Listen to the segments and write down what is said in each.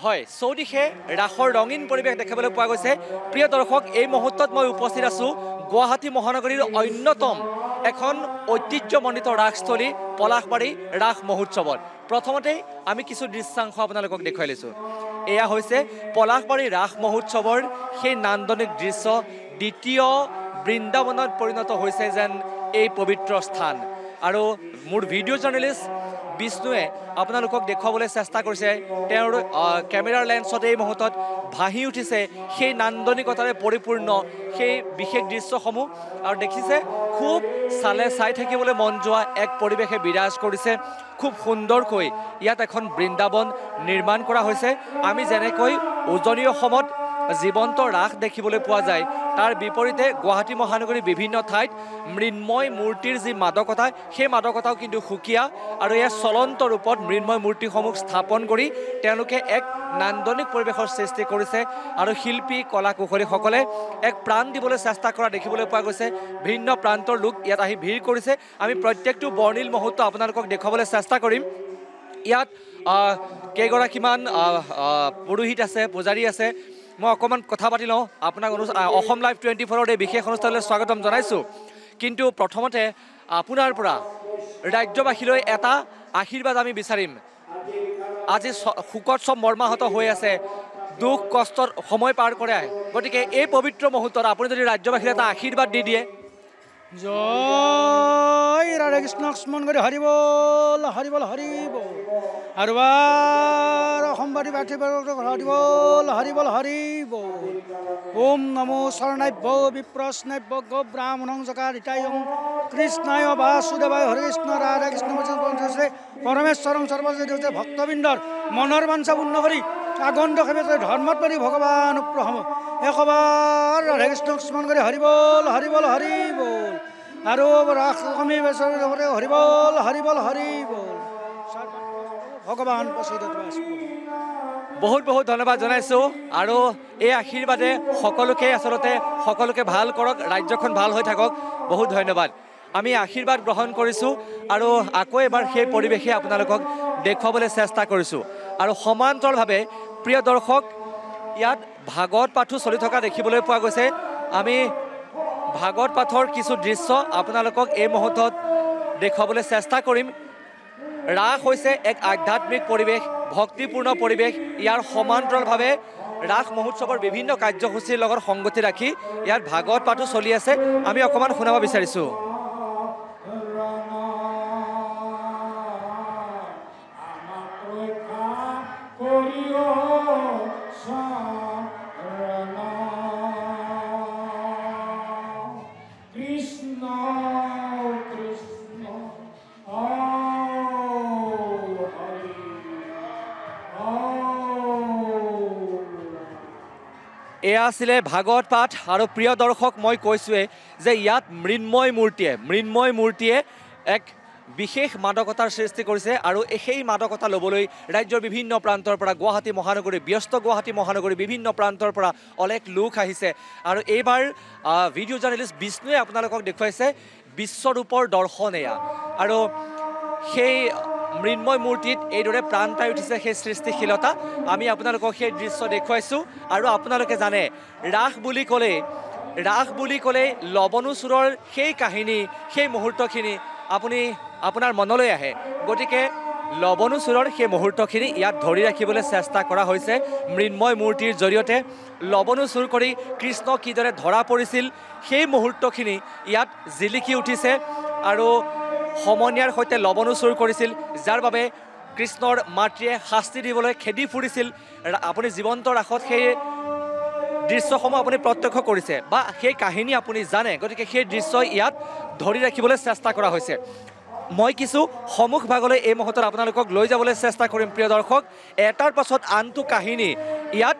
হয় চৌদিশে ৰাসৰ ৰঙীন পৰিৱেশ দেখিবলৈ পোৱা গৈছে প্ৰিয় দৰ্শক এই মুহূৰ্তত মই উপস্থিত আছোঁ গুৱাহাটী মহানগৰীৰ অন্যতম এখন ঐতিহ্যমণ্ডিত ৰাসস্থলী পলাশবাৰী ৰাস মহোৎসৱত প্ৰথমতেই আমি কিছু দৃশ্যাংশ আপোনালোকক দেখুৱাই লৈছোঁ এয়া হৈছে পলাশবাৰী ৰাস মহোৎসৱৰ সেই নান্দনিক দৃশ্য দ্বিতীয় বৃন্দাবনত পৰিণত হৈছে যেন এই পবিত্ৰ স্থান আৰু মোৰ ভিডিঅ' জাৰ্নেলিষ্ট বিষ্ণুৱে আপোনালোকক দেখুৱাবলৈ চেষ্টা কৰিছে তেওঁৰ কেমেৰাৰ লেন্সত এই মুহূৰ্তত ভাহি উঠিছে সেই নান্দনিকতাৰে পৰিপূৰ্ণ সেই বিশেষ দৃশ্যসমূহ আৰু দেখিছে খুব চাই থাকিবলৈ মন যোৱা এক পৰিৱেশে বিৰাজ কৰিছে খুব সুন্দৰকৈ ইয়াত এখন বৃন্দাবন নিৰ্মাণ কৰা হৈছে আমি যেনেকৈ উজনি অসমত জীৱন্ত ৰাস দেখিবলৈ পোৱা যায় তাৰ বিপৰীতে গুৱাহাটী মহানগৰীৰ বিভিন্ন ঠাইত মৃন্ময় মূৰ্তিৰ যি মাদকতা সেই মাদকতাও কিন্তু সুকীয়া আৰু ইয়াৰ চলন্ত ৰূপত মৃন্ময় মূৰ্তিসমূহ স্থাপন কৰি তেওঁলোকে এক নান্দনিক পৰিৱেশৰ সৃষ্টি কৰিছে আৰু শিল্পী কলা কুশলীসকলে এক প্ৰাণ দিবলৈ চেষ্টা কৰা দেখিবলৈ পোৱা গৈছে ভিন্ন প্ৰান্তৰ লোক ইয়াত আহি ভিৰ কৰিছে আমি প্ৰত্যেকটো বৰ্ণিল মুহূৰ্ত আপোনালোকক দেখুৱাবলৈ চেষ্টা কৰিম ইয়াত কেইগৰাকীমান পুৰোহিত আছে পূজাৰী আছে মই অকণমান কথা পাতি লওঁ আপোনাক অসম লাইভ 24ৰ এই বিশেষ অনুষ্ঠানলৈ স্বাগতম জনাইছোঁ কিন্তু প্ৰথমতে আপোনাৰ পৰা ৰাজ্যবাসীলৈ এটা আশীৰ্বাদ আমি বিচাৰিম আজি শোকোৎসৱ মৰ্মাহত হৈ আছে দুখ কষ্টৰ সময় পাৰ কৰে গতিকে এই পবিত্ৰ মুহূৰ্তত আপুনি যদি ৰাজ্যবাসীৰ এটা আশীৰ্বাদ দি দিয়ে জয় ৰাধা কৃষ্ণক স্মৰণ কৰি হৰিবল হৰিবল হৰিব আৰু অসমবাদী হৰিবল হৰিবল হৰিব ওম নমো শৰণাভ্য বিপ্ৰশ্নাভ্য গো ব্ৰাহ্মণং জকাৰিতায়ং কৃষ্ণায় বাসুদেৱায় হৰে কৃষ্ণ ৰাধা কৃষ্ণ পৰমেশ্বৰং সৰ্বজয় ভক্তবৃন্দৰ মনৰ বাঞ্ছা পূৰ্ণ কৰি আগন্তুক ধৰ্মত ভগৱান প্ৰসম একবাৰ ৰাধা কৃষ্ণক স্মৰণ কৰি হৰিবল হৰিবল হৰিবল আৰু ৰাস কমি হৰিবল হৰিবল হৰিবল ভগৱান বহুত বহুত ধন্যবাদ জনাইছোঁ আৰু এই আশীৰ্বাদে সকলোকে ভাল কৰক ৰাজ্যখন ভাল হৈ থাকক বহুত ধন্যবাদ আমি আশীৰ্বাদ গ্ৰহণ কৰিছোঁ আৰু আকৌ এবাৰ সেই পৰিৱেশে আপোনালোকক দেখুৱাবলৈ চেষ্টা কৰিছোঁ আৰু সমান্তৰালভাৱে প্ৰিয় দৰ্শক ইয়াত ভাগৱত পাঠো চলি থকা দেখিবলৈ পোৱা গৈছে আমি ভাগৱত পাঠৰ কিছু দৃশ্য আপোনালোকক এই মুহূৰ্তত দেখুৱাবলৈ চেষ্টা কৰিম ৰাস হৈছে এক আধ্যাত্মিক পৰিৱেশ ভক্তিপূৰ্ণ পৰিৱেশ ইয়াৰ সমান্তৰালভাৱে ৰাস মহোৎসৱৰ বিভিন্ন কাৰ্যসূচীৰ লগত সংগতি ৰাখি ইয়াত ভাগৱত পাঠো চলি আছে আমি অকণমান শুনাব বিচাৰিছোঁ এয়া আছিলে ভাগৱত পাঠ আৰু প্ৰিয় দৰ্শক মই কৈছোঁৱে যে ইয়াত মৃন্ময় মূৰ্তিয়ে এক বিশেষ মাদকতাৰ সৃষ্টি কৰিছে আৰু সেই মাদকতা ল'বলৈ ৰাজ্যৰ বিভিন্ন প্ৰান্তৰ পৰা গুৱাহাটী মহানগৰী ব্যস্ত গুৱাহাটী মহানগৰী বিভিন্ন প্ৰান্তৰ পৰা অলেখ লোক আহিছে আৰু এইবাৰ ভিডিঅ' জাৰ্নেলিষ্ট বিষ্ণুৱে আপোনালোকক দেখুৱাইছে বিশ্বৰূপৰ দৰ্শন এয়া আৰু সেই মৃন্ময় মূৰ্তিত এইদৰে প্ৰাণ পাই উঠিছে সেই সৃষ্টিশীলতা আমি আপোনালোকক সেই দৃশ্য দেখুৱাইছোঁ আৰু আপোনালোকে জানে ৰাস বুলি ক'লে লৱণোচুৰৰ সেই কাহিনী সেই মুহূৰ্তখিনি আপোনাৰ মনলৈ আহে গতিকে লৱণোচুৰৰ সেই মুহূৰ্তখিনি ইয়াত ধৰি ৰাখিবলৈ চেষ্টা কৰা হৈছে মৃন্ময় মূৰ্তিৰ জৰিয়তে লৱণোচুৰ কৰি কৃষ্ণ কিদৰে ধৰা পৰিছিল সেই মুহূৰ্তখিনি ইয়াত জিলিকি উঠিছে আৰু সমনীয়াৰ সৈতে লৱণোচুৰ কৰিছিল যাৰ বাবে কৃষ্ণৰ মাতৃয়ে শাস্তি দিবলৈ খেদি ফুৰিছিল আপুনি জীৱন্ত ৰাসত সেই দৃশ্যসমূহ আপুনি প্ৰত্যক্ষ কৰিছে বা সেই কাহিনী আপুনি জানে গতিকে সেই দৃশ্য ইয়াত ধৰি ৰাখিবলৈ চেষ্টা কৰা হৈছে মই কিছু সন্মুখ ভাগলৈ এই মুহূৰ্তত আপোনালোকক লৈ যাবলৈ চেষ্টা কৰিম প্ৰিয় দৰ্শক এটাৰ পাছত আনটো কাহিনী ইয়াত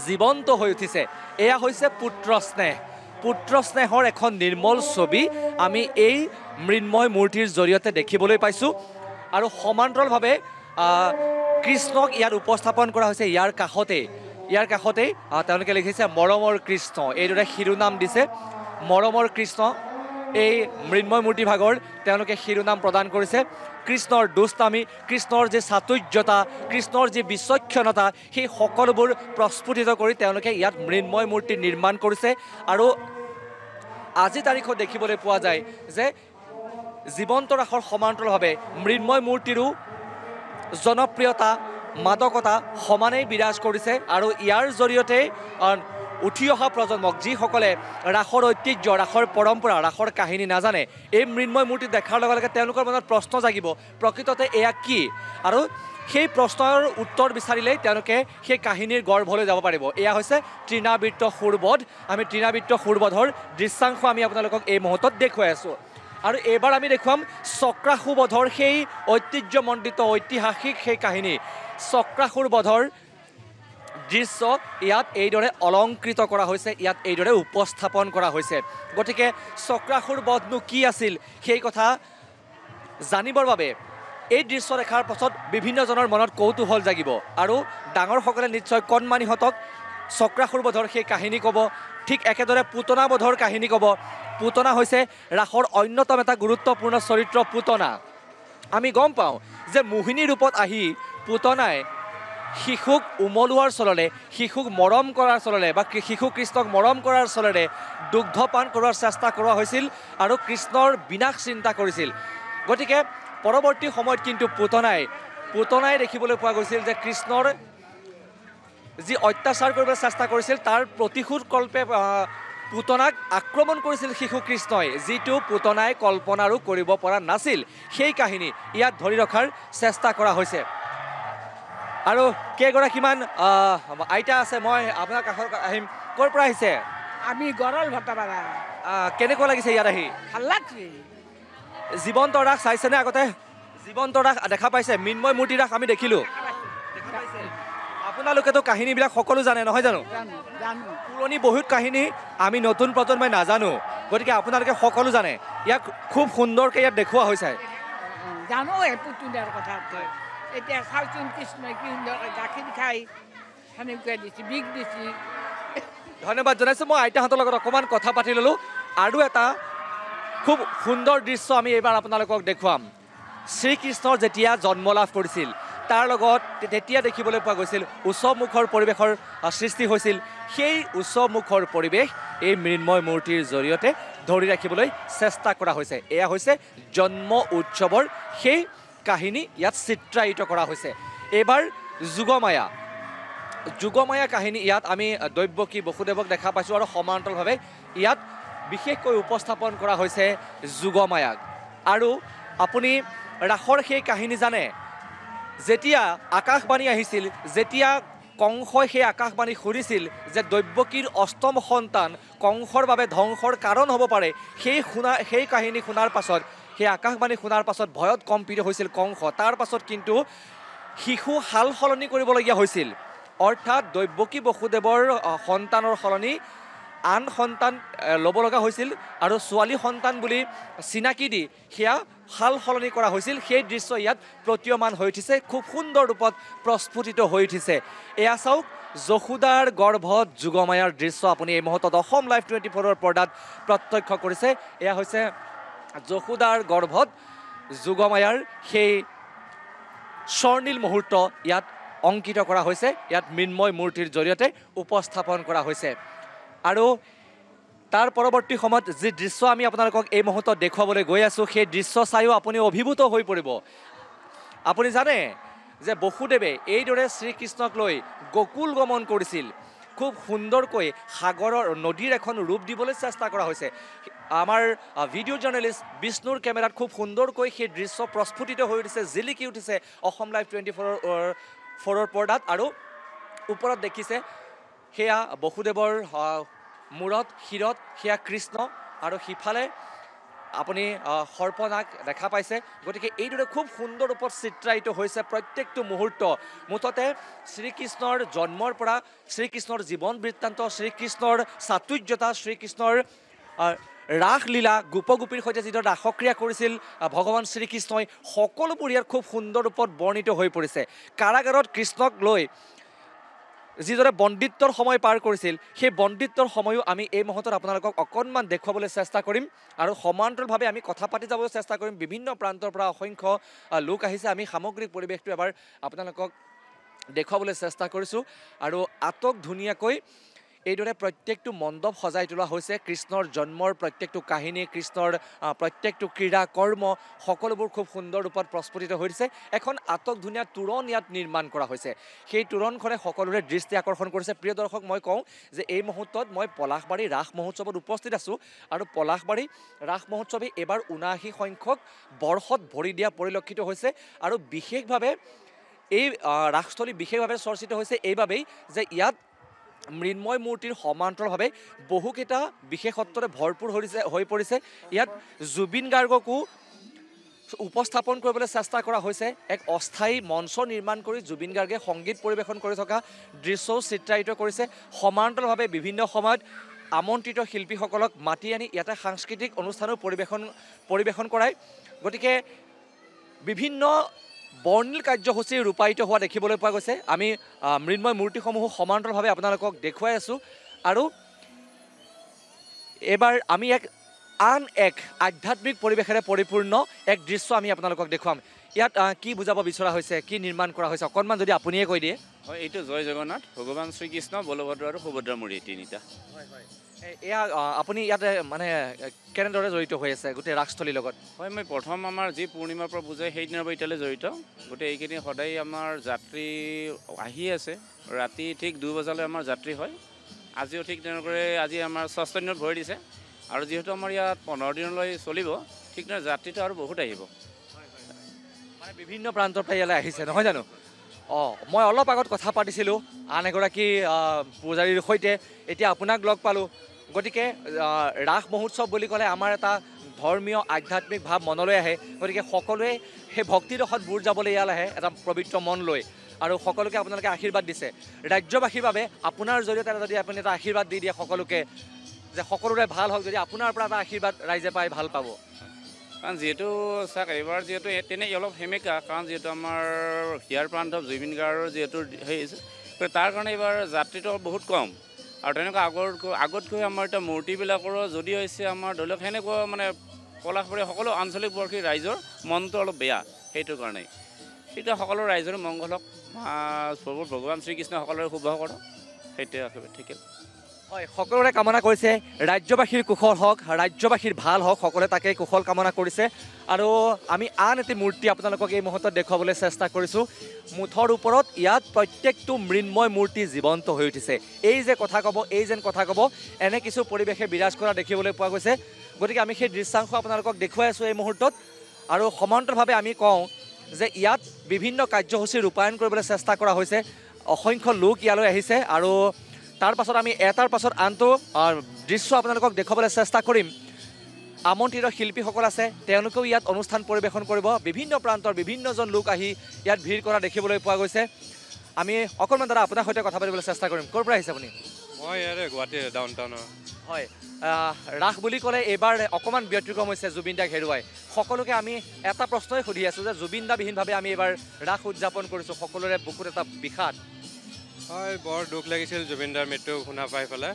জীৱন্ত হৈ উঠিছে এয়া হৈছে পুত্ৰ স্নেহৰ এখন নিৰ্মল ছবি আমি এই মৃন্ময় মূৰ্তিৰ জৰিয়তে দেখিবলৈ পাইছোঁ আৰু সমান্তৰালভাৱে কৃষ্ণক ইয়াত উপস্থাপন কৰা হৈছে ইয়াৰ কাষতেই তেওঁলোকে লিখিছে মৰমৰ কৃষ্ণ এইদৰে শিৰোনাম দিছে মৰমৰ কৃষ্ণ এই মৃন্ময় মূৰ্তি ভাগৰ তেওঁলোকে শিৰোনাম প্ৰদান কৰিছে কৃষ্ণৰ দুষ্টামি, কৃষ্ণৰ যি চাতুৰ্যতা, কৃষ্ণৰ যি বিচক্ষণতা, সেই সকলোবোৰ প্ৰস্ফুটিত কৰি তেওঁলোকে ইয়াত মৃন্ময় মূৰ্তি নিৰ্মাণ কৰিছে। আৰু আজি তাৰিখত দেখিবলৈ পোৱা যায় যে জীৱন্ত ৰাসৰ সমান্তৰালভাৱে মৃন্ময় মূৰ্তিৰো জনপ্ৰিয়তা, মাদকতা সমানেই বিৰাজ কৰিছে। আৰু ইয়াৰ জৰিয়তে উঠি অহা প্ৰজন্মক, যিসকলে ৰাসৰ ঐতিহ্য, ৰাসৰ পৰম্পৰা, ৰাসৰ কাহিনী নাজানে, এই মৃন্ময় মূৰ্তি দেখাৰ লগে লগে তেওঁলোকৰ মনত প্ৰশ্ন জাগিব, প্ৰকৃততে এয়া কি? আৰু সেই প্ৰশ্নৰ উত্তৰ বিচাৰিলেই তেওঁলোকে সেই কাহিনীৰ গৰ্ভলৈ যাব পাৰিব। এয়া হৈছে তৃণাবৃত্ত সুৰবধ। আমি তৃণাবৃত্ত সুৰবধৰ দৃশ্যাংশ আমি আপোনালোকক এই মুহূৰ্তত দেখুৱাই আছোঁ। আৰু এইবাৰ আমি দেখুৱাম চক্ৰাসুৰ বধৰ সেই ঐতিহ্যমণ্ডিত ঐতিহাসিক সেই কাহিনী, চক্ৰাসুৰ বধৰ দৃশ্য ইয়াত এইদৰে অলংকৃত কৰা হৈছে, ইয়াত এইদৰে উপস্থাপন কৰা হৈছে। গতিকে চক্ৰাসুৰ বধনো কি আছিল সেই কথা জানিবৰ বাবে এই দৃশ্য দেখাৰ পাছত বিভিন্নজনৰ মনত কৌতূহল জাগিব। আৰু ডাঙৰসকলে নিশ্চয় কণমানিহঁতক চক্ৰাসুৰ বধৰ সেই কাহিনী ক'ব, ঠিক একেদৰে পুতনা বধৰ কাহিনী ক'ব। পুতনা হৈছে ৰাসৰ অন্যতম এটা গুৰুত্বপূৰ্ণ চৰিত্ৰ। পুতনা আমি গম পাওঁ যে মোহিনী ৰূপত আহি পুতনাই শিশুক উমলোৱাৰ চলৰে, শিশুক মৰম কৰাৰ চলৰে বা শিশু কৃষ্ণক মৰম কৰাৰ চলৰে দুগ্ধপান কৰোৱাৰ চেষ্টা কৰোৱা হৈছিল আৰু কৃষ্ণৰ বিনাশ চিন্তা কৰিছিল। গতিকে পৰৱৰ্তী সময়ত কিন্তু পুতনাই দেখিবলৈ পোৱা গৈছিল যে কৃষ্ণৰ যি অত্যাচাৰ কৰিবলৈ চেষ্টা কৰিছিল তাৰ প্ৰতিশোধ কল্পে পুতনাক আক্ৰমণ কৰিছিল শিশু কৃষ্ণই, যিটো পুতনাই কল্পনাৰো কৰিব পৰা নাছিল। সেই কাহিনী ইয়াত ধৰি ৰখাৰ চেষ্টা কৰা হৈছে। আৰু কেইগৰাকীমান আইতা আছে, মই আপোনাৰ কাষত আহিম। ক'ৰ পৰা আহিছে? আমি গৰল ভটাপাৰা। কেনেকুৱা লাগিছে ইয়াত আহি? ভাল লাগছে। জীৱন্ত ৰাস চাইছেনে আগতে? জীৱন্ত ৰাস দেখা পাইছে? মৃন্ময় মূৰ্তি ৰাস আমি দেখিলোঁ। আপোনালোকেতো কাহিনীবিলাক সকলো জানে নহয় জানো? পুৰণি বহুত কাহিনী আমি নতুন প্ৰজন্মই নাজানো, গতিকে আপোনালোকে সকলো জানে। ইয়াক খুব সুন্দৰকৈ ইয়াত দেখুওৱা হৈছে। জানো এই পুতনাৰ কথা। এতিয়া চাওচোন কৃষ্ণই কি সুন্দৰকৈ গাখীৰ খাই সেনেকুৱা দিছে, বিষ দিছে। ধন্যবাদ জনাইছোঁ। মই আইতাহঁতৰ লগত অকণমান কথা পাতি ল'লোঁ। আৰু এটা খুব সুন্দৰ দৃশ্য আমি এইবাৰ আপোনালোকক দেখুৱাম। শ্ৰীকৃষ্ণৰ যেতিয়া জন্ম লাভ কৰিছিল তাৰ লগত তেতিয়া দেখিবলৈ পোৱা গৈছিল উৎসৱমুখৰ পৰিৱেশৰ সৃষ্টি হৈছিল। সেই উৎসৱমুখৰ পৰিৱেশ এই মৃন্ময় মূৰ্তিৰ জৰিয়তে ধৰি ৰাখিবলৈ চেষ্টা কৰা হৈছে। এয়া হৈছে জন্ম উৎসৱৰ সেই কাহিনী ইয়াত চিত্ৰায়িত কৰা হৈছে। এইবাৰ যোগমায়া কাহিনী ইয়াত আমি দৈৱকী বসুদেৱক দেখা পাইছোঁ আৰু সমান্তৰালভাৱে ইয়াত বিশেষকৈ উপস্থাপন কৰা হৈছে যোগমায়াক। আৰু আপুনি ৰাসৰ সেই কাহিনী জানে, যেতিয়া আকাশবাণী আহিছিল, যেতিয়া কংসই সেই আকাশবাণী শুনিছিল যে দৈৱকীৰ অষ্টম সন্তান কংসৰ বাবে ধ্বংসৰ কাৰণ হ'ব পাৰে, সেই কাহিনী শুনাৰ পাছত, সেই আকাশবাণী শুনাৰ পাছত ভয়ত কম্পিত হৈছিল কংস। তাৰ পাছত কিন্তু শিশু সাল সলনি কৰিবলগীয়া হৈছিল, অৰ্থাৎ দৈৱকী বসুদেৱৰ সন্তানৰ সলনি আন সন্তান ল'ব লগা হৈছিল আৰু ছোৱালী সন্তান বুলি চিনাকি দি সেয়া সাল সলনি কৰা হৈছিল। সেই দৃশ্য ইয়াত প্ৰতীয়মান হৈ উঠিছে, খুব সুন্দৰ ৰূপত প্ৰস্ফুটিত হৈ উঠিছে। এয়া চাওক, যশোদাৰ গৰ্ভত যোগমায়াৰ দৃশ্য আপুনি এই মুহূৰ্তত অসম লাইভ 24ৰ পৰ্দাত প্ৰত্যক্ষ কৰিছে। এয়া হৈছে যশোদাৰ গৰ্ভত যোগমায়াৰ সেই স্বৰ্ণীল মুহূৰ্ত ইয়াত অংকিত কৰা হৈছে, ইয়াত মৃন্ময় মূৰ্তিৰ জৰিয়তে উপস্থাপন কৰা হৈছে। আৰু তাৰ পৰৱৰ্তী সময়ত যি দৃশ্য আমি আপোনালোকক এই মুহূৰ্তত দেখুৱাবলৈ গৈ আছোঁ, সেই দৃশ্য চাইও আপুনি অভিভূত হৈ পৰিব। আপুনি জানে যে বসুদেৱে এইদৰে শ্ৰীকৃষ্ণক লৈ গোকুল গমন কৰিছিল। খুব সুন্দৰকৈ নদীৰ এখন ৰূপ দিবলৈ চেষ্টা কৰা হৈছে। আমাৰ ভিডিঅ' জাৰ্নেলিষ্ট বিষ্ণুৰ কেমেৰাত খুব সুন্দৰকৈ সেই দৃশ্য প্ৰস্ফুটিত হৈ উঠিছে, জিলিকি উঠিছে অসম লাইভ 24ৰ পৰ্দাত। আৰু ওপৰত দেখিছে সেয়া বসুদেৱৰ মূৰত, শিৰত সেয়া কৃষ্ণ, আৰু সিফালে আপুনি সৰ্পনাগ দেখা পাইছে। গতিকে এইদৰে খুব সুন্দৰ ৰূপত চিত্ৰায়িত হৈছে প্ৰত্যেকটো মুহূৰ্ত। মুঠতে শ্ৰীকৃষ্ণৰ জন্মৰ পৰা শ্ৰীকৃষ্ণৰ জীৱন বৃত্তান্ত, শ্ৰীকৃষ্ণৰ চাতুৰ্যতা, শ্ৰীকৃষ্ণৰ ৰাসলীলা, গোপগোপীৰ সৈতে যিদৰে ৰাসক্ৰিয়া কৰিছিল ভগৱান শ্ৰীকৃষ্ণই, সকলোবোৰ ইয়াত খুব সুন্দৰ ৰূপত বৰ্ণিত হৈ পৰিছে। কাৰাগাৰত কৃষ্ণক লৈ যিদৰে বন্দিত্বৰ সময় পাৰ কৰিছিল সেই বন্দিত্বৰ সময়ো আমি এই মুহূৰ্তত আপোনালোকক অকণমান দেখুৱাবলৈ চেষ্টা কৰিম আৰু সমান্তৰালভাৱে আমি কথা পাতি যাবলৈ চেষ্টা কৰিম বিভিন্ন প্ৰান্তৰ পৰা অসংখ্য লোক আহিছে আমি সামগ্ৰিক পৰিৱেশটো এবাৰ আপোনালোকক দেখুৱাবলৈ চেষ্টা কৰিছোঁ আৰু আটক ধুনীয়াকৈ এইদৰে প্ৰত্যেকটো মণ্ডপ সজাই তোলা হৈছে কৃষ্ণৰ জন্মৰ প্ৰত্যেকটো কাহিনী কৃষ্ণৰ প্ৰত্যেকটো ক্ৰীড়া কৰ্ম সকলোবোৰ খুব সুন্দৰ ৰূপত প্ৰস্ফুটিত হৈছে এখন আটক ধুনীয়া তোৰণ ইয়াত নিৰ্মাণ কৰা হৈছে সেই তোৰণখনে সকলোৰে দৃষ্টি আকৰ্ষণ কৰিছে প্ৰিয় দৰ্শক মই কওঁ যে এই মুহূৰ্তত মই পলাশবাৰী ৰাস মহোৎসৱত উপস্থিত আছোঁ আৰু পলাশবাৰী ৰাস মহোৎসৱে এইবাৰ ৭৯ সংখ্যক বৰ্ষত ভৰি দিয়া পৰিলক্ষিত হৈছে আৰু বিশেষভাৱে এই ৰাসস্থলী বিশেষভাৱে চৰ্চিত হৈছে এইবাবেই যে ইয়াত মৃন্ময় মূৰ্তিৰ সমান্তৰালভাৱে বহুকেইটা বিশেষত্বৰে ভৰপূৰ হৈ পৰিছে ইয়াত জুবিন গাৰ্গকো উপস্থাপন কৰিবলৈ চেষ্টা কৰা হৈছে এক অস্থায়ী মঞ্চ নিৰ্মাণ কৰি জুবিন গাৰ্গে সংগীত পৰিৱেশন কৰি থকা দৃশ্যও চিত্ৰায়িত কৰিছে সমান্তৰালভাৱে বিভিন্ন সময়ত আমন্ত্ৰিত শিল্পীসকলক মাতি আনি ইয়াতে সাংস্কৃতিক অনুষ্ঠানো পৰিৱেশন কৰায় গতিকে বিভিন্ন বৰ্ণিল কাৰ্যসূচী ৰূপায়িত হোৱা দেখিবলৈ পোৱা গৈছে আমি মৃন্ময় মূৰ্তিসমূহ সমান্তৰালভাৱে আপোনালোকক দেখুৱাই আছোঁ আৰু এইবাৰ আমি আন এক আধ্যাত্মিক পৰিৱেশেৰে পৰিপূৰ্ণ এক দৃশ্য আমি আপোনালোকক দেখুৱাম ইয়াত কি বুজাব বিচৰা হৈছে কি নিৰ্মাণ কৰা হৈছে অকণমান যদি আপুনিয়ে কৈ দিয়ে হয় এইটো জয় জগন্নাথ ভগৱান শ্ৰীকৃষ্ণ বলভদ্ৰ আৰু সুভদ্ৰা মূৰ্তি তিনিটা হয় হয় এয়া আপুনি ইয়াতে মানে কেনেদৰে জড়িত হৈ আছে গোটেই ৰাসস্থলীৰ লগত হয় মই প্ৰথম আমাৰ যি পূৰ্ণিমাৰ পৰা বুজাই সেইদিনাৰ পৰা এতিয়ালৈ জড়িত গোটেই এইকেইদিন সদায় আমাৰ যাত্ৰী আহি আছে ৰাতি ঠিক ২ বজালৈ আমাৰ যাত্ৰী হয় আজিও ঠিক তেনেদৰে আজি আমাৰ ৬ষ্ঠ দিনত ভৰি দিছে আৰু যিহেতু আমাৰ ইয়াত ১৫ দিনলৈ চলিব ঠিক তেনেদৰে যাত্ৰীটো আৰু বহুত আহিব মানে বিভিন্ন প্ৰান্তৰ পৰা ইয়ালৈ আহিছে নহয় জানো অঁ মই অলপ আগত কথা পাতিছিলোঁ আন এগৰাকী পূজাৰীৰ সৈতে এতিয়া আপোনাক লগ পালোঁ গতিকে ৰাস মহোৎসৱ বুলি ক'লে আমাৰ এটা ধৰ্মীয় আধ্যাত্মিক ভাৱ মনলৈ আহে গতিকে সকলোৱে সেই ভক্তিৰসত বুৰ যাবলৈ ইয়ালৈ আহে এটা পবিত্ৰ মন লৈ আৰু সকলোকে আপোনালোকে আশীৰ্বাদ দিছে ৰাজ্যবাসীৰ বাবে আপোনাৰ জৰিয়তে যদি আপুনি এটা আশীৰ্বাদ দি দিয়ে সকলোকে যে সকলোৰে ভাল হওক যদি আপোনাৰ পৰা এটা আশীৰ্বাদ ৰাইজে পাই ভাল পাব কাৰণ যিহেতু চাওক এইবাৰ যিহেতু তেনে অলপ সেমেকা কাৰণ যিহেতু আমাৰ হিয়াৰ প্ৰান্তৱ জুবিন গাৰ্গৰ যিহেতু হেৰি তাৰ কাৰণে এইবাৰ যাত্ৰীটো বহুত কম আৰু তেনেকুৱা আগতকৈ আমাৰ এতিয়া মূৰ্তিবিলাকৰো যদি হৈছে আমাৰ ধৰি লওক সেনেকুৱা মানে পলাশবাৰী সকলো আঞ্চলিকবাসী ৰাইজৰ মনটো অলপ বেয়া সেইটো কাৰণেই সেইটো সকলো ৰাইজৰ মংগল হওক প্ৰভু ভগৱান শ্ৰীকৃষ্ণ সকলোৰে শুভ কৰক সেইটোৱে একেবাৰে ঠিকে হয় সকলোৰে কামনা কৰিছে ৰাজ্যবাসীৰ কুশল হওক ৰাজ্যবাসীৰ ভাল হওক সকলোৱে তাকে কুশল কামনা কৰিছে আৰু আমি আন এটি মূৰ্তি আপোনালোকক এই মুহূৰ্তত দেখুৱাবলৈ চেষ্টা কৰিছোঁ মুঠৰ ওপৰত ইয়াত প্ৰত্যেকটো মৃন্ময় মূৰ্তি জীৱন্ত হৈ উঠিছে এই যে কথা ক'ব এই যেন কথা ক'ব এনে কিছু পৰিৱেশে বিৰাজ কৰা দেখিবলৈ পোৱা গৈছে গতিকে আমি সেই দৃশ্যাংশ আপোনালোকক দেখুৱাই আছোঁ এই মুহূৰ্তত আৰু সমান্তৰালভাৱে আমি কওঁ যে ইয়াত বিভিন্ন কাৰ্যসূচী ৰূপায়ণ কৰিবলৈ চেষ্টা কৰা হৈছে অসংখ্য লোক ইয়ালৈ আহিছে আৰু তাৰ পাছত আমি এটাৰ পাছত আনটো দৃশ্য আপোনালোকক দেখুৱাবলৈ চেষ্টা কৰিম আমন্ত্ৰিত শিল্পীসকল আছে তেওঁলোকেও ইয়াত অনুষ্ঠান পৰিৱেশন কৰিব বিভিন্ন প্ৰান্তৰ বিভিন্নজন লোক আহি ইয়াত ভিৰ কৰা দেখিবলৈ পোৱা গৈছে আমি অকণমান দাদা আপোনাৰ সৈতে কথা পাতিবলৈ চেষ্টা কৰিম ক'ৰ পৰা আহিছে আপুনি মই ইয়াৰে গুৱাহাটীৰ ডাউন টাউনৰ হয় ৰাস বুলি ক'লে এইবাৰ অকণমান ব্যতিক্ৰম হৈছে জুবিন দাক হেৰুৱাই সকলোকে আমি এটা প্ৰশ্নই সুধি আছোঁ যে জুবিন দাবিহীনভাৱে আমি এইবাৰ ৰাস উদযাপন কৰিছোঁ সকলোৰে বুকুত এটা বিষাদ হয় বৰ দুখ লাগিছিল জুবিনদাৰ মৃত্যু শুনা পাই পেলাই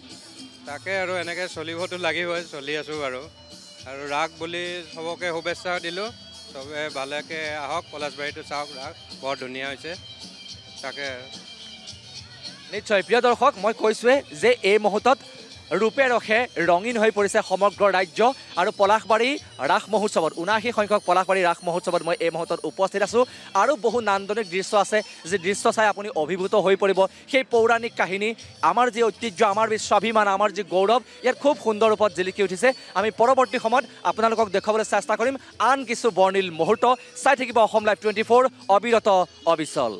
তাকে আৰু এনেকৈ চলিবতো লাগিবই চলি আছোঁ বাৰু আৰু ৰাস বুলি চবকে শুভেচ্ছা দিলোঁ চবে ভালকৈ আহক পলাশবাৰীটো চাওক ৰাস বৰ ধুনীয়া হৈছে তাকে নিশ্চয় প্ৰিয় দৰ্শক মই কৈছোঁৱে যে এই মুহূৰ্তত ৰূপে ৰসে ৰঙীন হৈ পৰিছে সমগ্ৰ ৰাজ্য আৰু পলাশবাৰী ৰাস মহোৎসৱত ৭৯ সংখ্যক পলাশবাৰী ৰাস মহোৎসৱত মই এই মুহূৰ্তত উপস্থিত আছোঁ আৰু বহু নান্দনিক দৃশ্য আছে যি দৃশ্য চাই আপুনি অভিভূত হৈ পৰিব সেই পৌৰাণিক কাহিনী আমাৰ যি ঐতিহ্য আমাৰ যি স্বাভিমান আমাৰ যি গৌৰৱ ইয়াত খুব সুন্দৰ ৰূপত জিলিকি উঠিছে আমি পৰৱৰ্তী সময়ত আপোনালোকক দেখুৱাবলৈ চেষ্টা কৰিম আন কিছু বৰ্ণিল মুহূৰ্ত চাই থাকিব অসম লাইভ 24 অবিৰত অবিচল